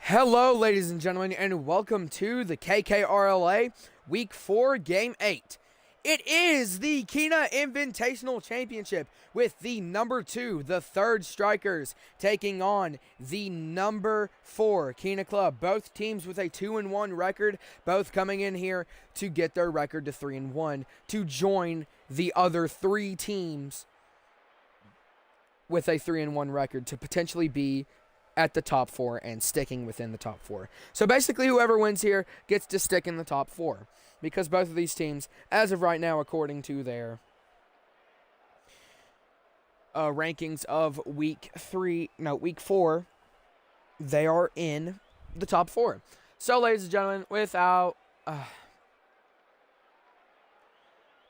Hello, ladies and gentlemen, and welcome to the KKRLA Week 4 Game 8. It is the Kina Invitational Championship with the number 2, the Third Strikers, taking on the number 4, Kina Klub. Both teams with a 2-1 record, both coming in here to get their record to 3-1 to join the other 3 teams with a 3-1 record to potentially be at the top 4 and sticking within the top 4. So basically whoever wins here gets to stick in the top 4 because both of these teams, as of right now, according to their rankings of week 4, they are in the top 4. So ladies and gentlemen, without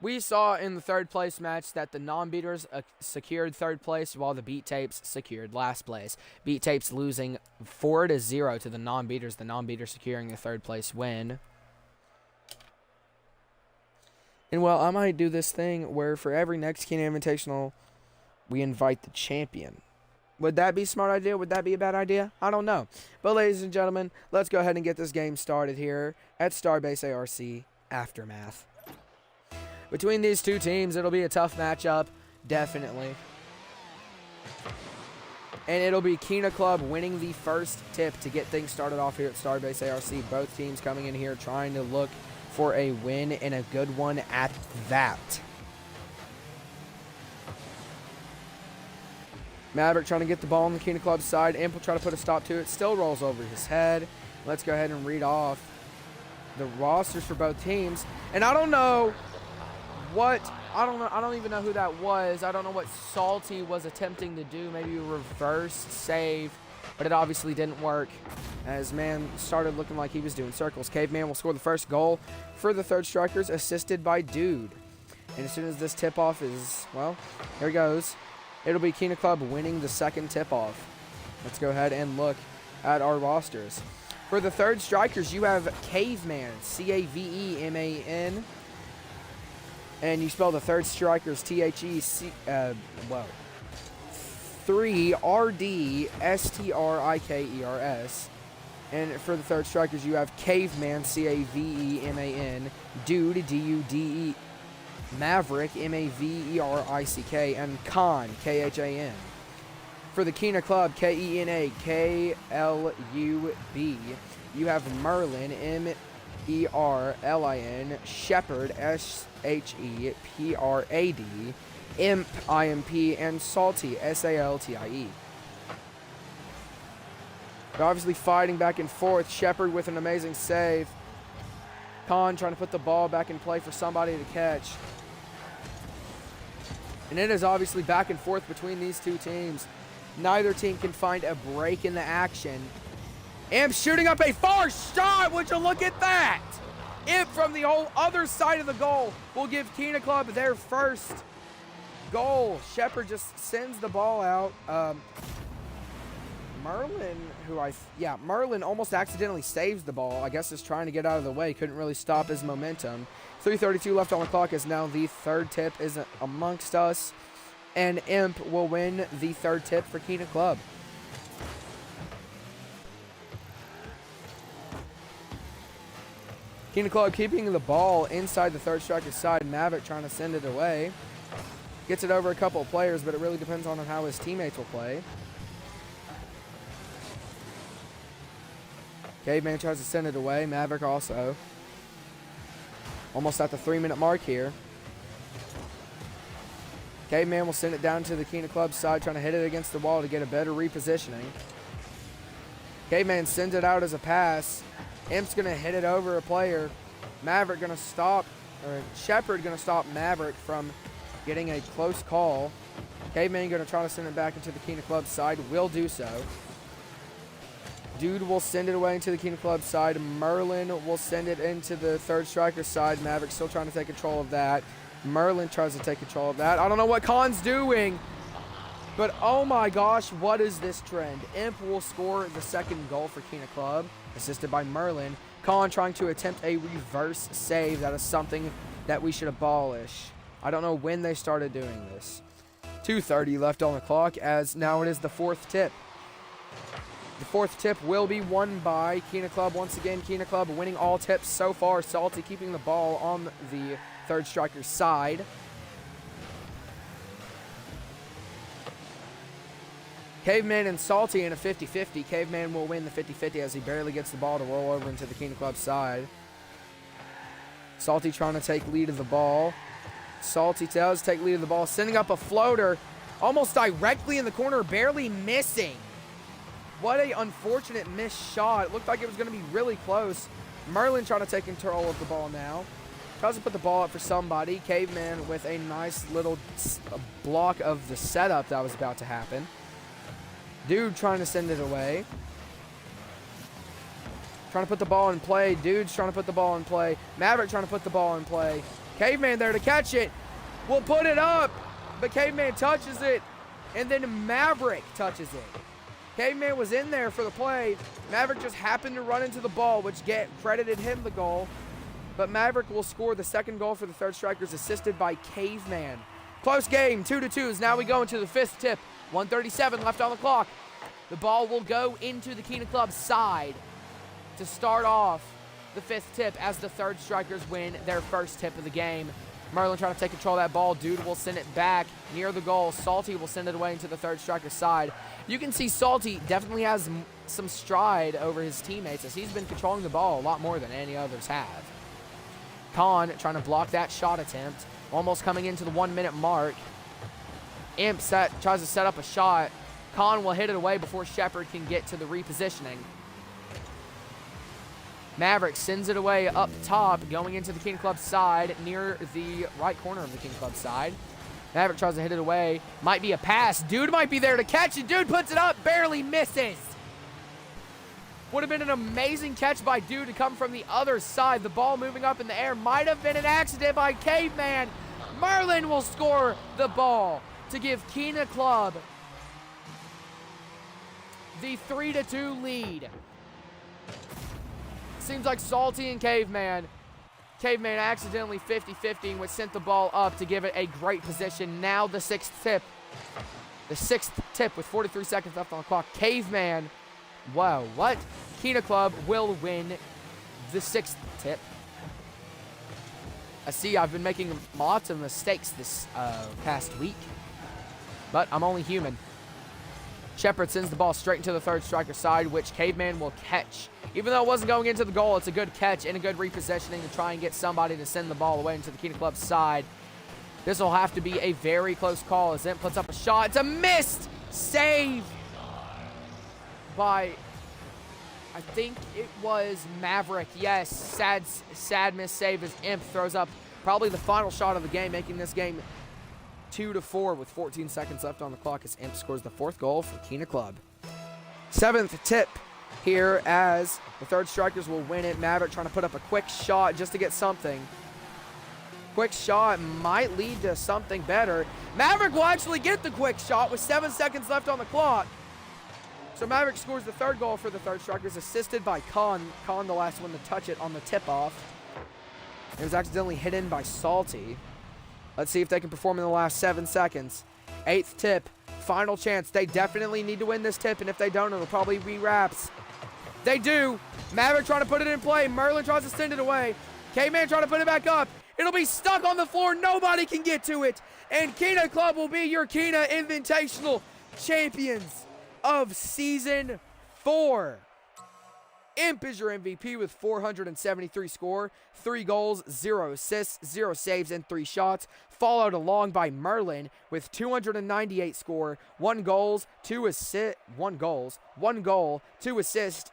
we saw in the third place match that the non-beaters secured third place while the beat tapes secured last place. Beat tapes losing 4-0 to the non-beaters. The non-beaters securing the third place win. And well, I might do this thing where for every next Kina Invitational, we invite the champion. Would that be a smart idea? Would that be a bad idea? I don't know. But ladies and gentlemen, let's go ahead and get this game started here at Starbase ARC Aftermath. Between these two teams, it'll be a tough matchup, definitely. And it'll be Kina Klub winning the first tip to get things started off here at Starbase ARC. Both teams coming in here trying to look for a win, and a good one at that. Maverick trying to get the ball on the Kina Klub side. Imp will try to put a stop to it. Still rolls over his head. Let's go ahead and read off the rosters for both teams. And I don't know I don't even know who that was. I don't know what Salty was attempting to do. Maybe a reverse save, but it obviously didn't work as man started looking like he was doing circles. Caveman will score the first goal for the Third Strikers, assisted by Dude. And as soon as this tip-off is, well, here it goes. It'll be Kina Klub winning the second tip-off. Let's go ahead and look at our rosters. For the Third Strikers, you have Caveman, C-A-V-E-M-A-N. And you spell the Third Strikers, T-H-E-3-R-D-S-T-R-I-K-E-R-S. And for the Third Strikers, you have Caveman, C-A-V-E-M-A-N, Dude, D-U-D-E, Maverick, M-A-V-E-R-I-C-K, and Khan, K-H-A-N. For the Kina Klub, K-E-N-A-K-L-U-B, you have Merlin, M-E-R-L-I-N, Shepherd, S-H-E-P-R-A-D, Imp, I-M-P, and Salty, S-A-L-T-I-E. They're obviously fighting back and forth. Shepherd with an amazing save. Khan trying to put the ball back in play for somebody to catch. And it is obviously back and forth between these two teams. Neither team can find a break in the action. Imp shooting up a far shot. Would you look at that? Imp from the whole other side of the goal will give Kina Klub their first goal. Shepherd just sends the ball out. Merlin almost accidentally saves the ball. I guess just trying to get out of the way. Couldn't really stop his momentum. 3:32 left on the clock as now the third tip is amongst us. And Imp will win the third tip for Kina Klub. Kina Klub keeping the ball inside the Third Striker's side. Maverick trying to send it away. Gets it over a couple of players, but it really depends on how his teammates will play. Caveman tries to send it away. Maverick also. Almost at the 3-minute mark here. Caveman will send it down to the Kina Klub side, trying to hit it against the wall to get a better repositioning. Caveman sends it out as a pass. Imp's going to hit it over a player. Maverick going to stop, or Shepherd going to stop Maverick from getting a close call. Caveman going to try to send it back into the Kina Klub side. Will do so. Dude will send it away into the Kina Klub side. Merlin will send it into the Third Striker side. Maverick still trying to take control of that. Merlin tries to take control of that. I don't know what Khan's doing, but oh my gosh, what is this trend? Imp will score the second goal for Kina Klub, assisted by Merlin. Khan trying to attempt a reverse save. That is something that we should abolish. I don't know when they started doing this. 2:30 left on the clock as now it is the fourth tip. The fourth tip will be won by Kina Klub. Once again, Kina Klub winning all tips so far. Salty keeping the ball on the third striker's side. Caveman and Salty in a 50-50. Caveman will win the 50-50 as he barely gets the ball to roll over into the Kina Klub side. Salty trying to take lead of the ball. Salty does take lead of the ball, sending up a floater almost directly in the corner, barely missing. What a unfortunate missed shot. It looked like it was going to be really close. Merlin trying to take control of the ball now. Tries to put the ball up for somebody. Caveman with a nice little block of the setup that was about to happen. Dude trying to send it away. Trying to put the ball in play. Dude's trying to put the ball in play. Maverick trying to put the ball in play. Caveman there to catch it. Will put it up. But Caveman touches it. And then Maverick touches it. Caveman was in there for the play. Maverick just happened to run into the ball, which credited him the goal. But Maverick will score the second goal for the third strikers, assisted by Caveman. Close game, 2-2. Now we go into the fifth tip. 1:37 left on the clock. The ball will go into the Kina Klub side to start off the fifth tip as the third strikers win their first tip of the game. Merlin trying to take control of that ball. Dude will send it back near the goal. Salty will send it away into the third striker's side. You can see Salty definitely has some stride over his teammates as he's been controlling the ball a lot more than any others have. Khan trying to block that shot attempt. Almost coming into the 1 minute mark. Imp tries to set up a shot. Khan will hit it away before Shepard can get to the repositioning. Maverick sends it away up top, going into the Kina Klub side, near the right corner of the Kina Klub side. Maverick tries to hit it away. Might be a pass. Dude might be there to catch it. Dude puts it up, barely misses. Would have been an amazing catch by Dude to come from the other side. The ball moving up in the air might have been an accident by Caveman. Merlin will score the ball to give Kina Klub the 3-2 lead. Seems like Salty and Caveman accidentally 50-50, which sent the ball up to give it a great position. Now the sixth tip. The sixth tip with 43 seconds left on the clock. Caveman, wow, what? Kina Klub will win the sixth tip. I see I've been making lots of mistakes this past week, but I'm only human. Shepard sends the ball straight into the third striker side, which Caveman will catch. Even though it wasn't going into the goal, it's a good catch and a good repositioning to try and get somebody to send the ball away into the Kina Klub side. This will have to be a very close call as Imp puts up a shot. It's a missed save by, I think it was Maverick. Yes, sad miss save as Imp throws up probably the final shot of the game, making this game 2-4 with 14 seconds left on the clock as Imp scores the fourth goal for Kina Klub. Seventh tip here as the third strikers will win it. Maverick trying to put up a quick shot just to get something. Quick shot might lead to something better. Maverick will actually get the quick shot with 7 seconds left on the clock. So Maverick scores the third goal for the third strikers, assisted by Khan. Khan, the last one to touch it on the tip-off. It was accidentally hit in by Salty. Let's see if they can perform in the last 7 seconds. Eighth tip, final chance. They definitely need to win this tip, and if they don't, it'll probably be wraps. They do. Maverick trying to put it in play. Merlin tries to send it away. K-Man trying to put it back up. It'll be stuck on the floor. Nobody can get to it. And Kina Klub will be your Kina Invitational champions of Season 4. Imp is your MVP with 473 score, 3 goals, 0 assists, 0 saves, and 3 shots. Followed along by Merlin with 298 score, 1 goal, 2 assists,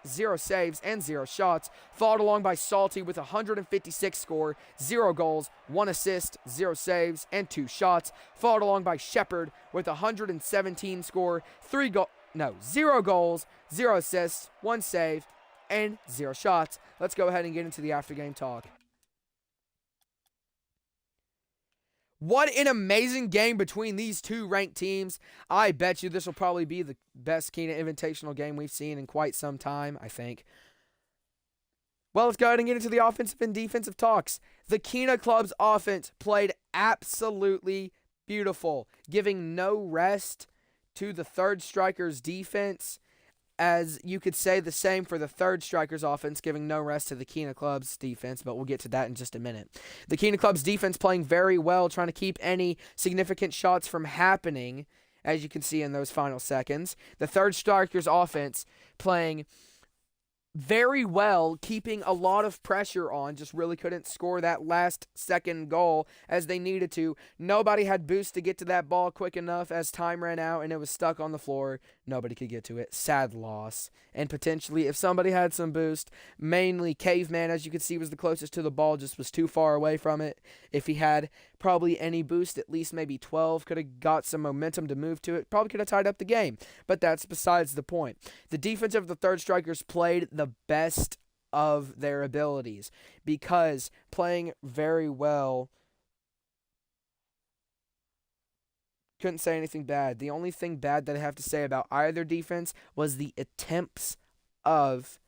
0 saves, and 0 shots. Followed along by Salty with 156 score, 0 goals, 1 assist, 0 saves, and 2 shots. Followed along by Shepard with 117 score, 0 goals, 0 assists, 1 save, and 0 shots. Let's go ahead and get into the after-game talk. What an amazing game between these two ranked teams. I bet you this will probably be the best Kina Invitational game we've seen in quite some time, I think. Well, let's go ahead and get into the offensive and defensive talks. The Kina Klub's offense played absolutely beautiful, giving no rest to the third striker's defense. as you could say the same for the third striker's offense, giving no rest to the Kina Club's defense, but we'll get to that in just a minute. The Kina Club's defense playing very well, trying to keep any significant shots from happening, as you can see in those final seconds. The third striker's offense playing very well, keeping a lot of pressure on, just really couldn't score that last second goal as they needed to. Nobody had boost to get to that ball quick enough as time ran out and it was stuck on the floor. Nobody could get to it. Sad loss. And potentially, if somebody had some boost, mainly Caveman, as you can see, was the closest to the ball, just was too far away from it. If he had probably any boost, at least maybe 12, could have got some momentum to move to it, probably could have tied up the game. But that's besides the point. The defense of the third strikers played the best of their abilities because playing very well. Couldn't say anything bad. The only thing bad that I have to say about either defense was the attempts of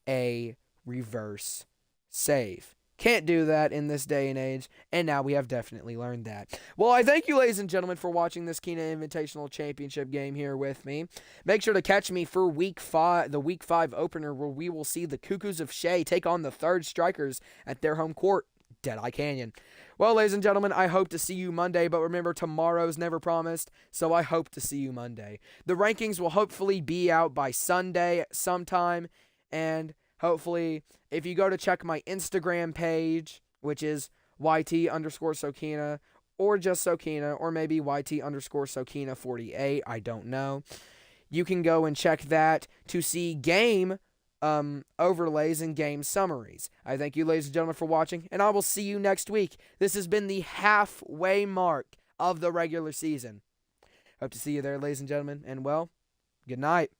a reverse save. Can't do that in this day and age, and now we have definitely learned that. Well, I thank you, ladies and gentlemen, for watching this Kina Invitational Championship game here with me. Make sure to catch me for the Week 5 opener, where we will see the Cuckoos of Shea take on the third strikers at their home court, Deadeye Canyon. Well, ladies and gentlemen, I hope to see you Monday, but remember, tomorrow's never promised, so I hope to see you Monday. The rankings will hopefully be out by Sunday sometime, and hopefully, if you go to check my Instagram page, which is YT_Sokina, or just Sokina, or maybe YT_Sokina48, I don't know. You can go and check that to see game overlays and game summaries. I thank you, ladies and gentlemen, for watching, and I will see you next week. This has been the halfway mark of the regular season. Hope to see you there, ladies and gentlemen, and well, good night.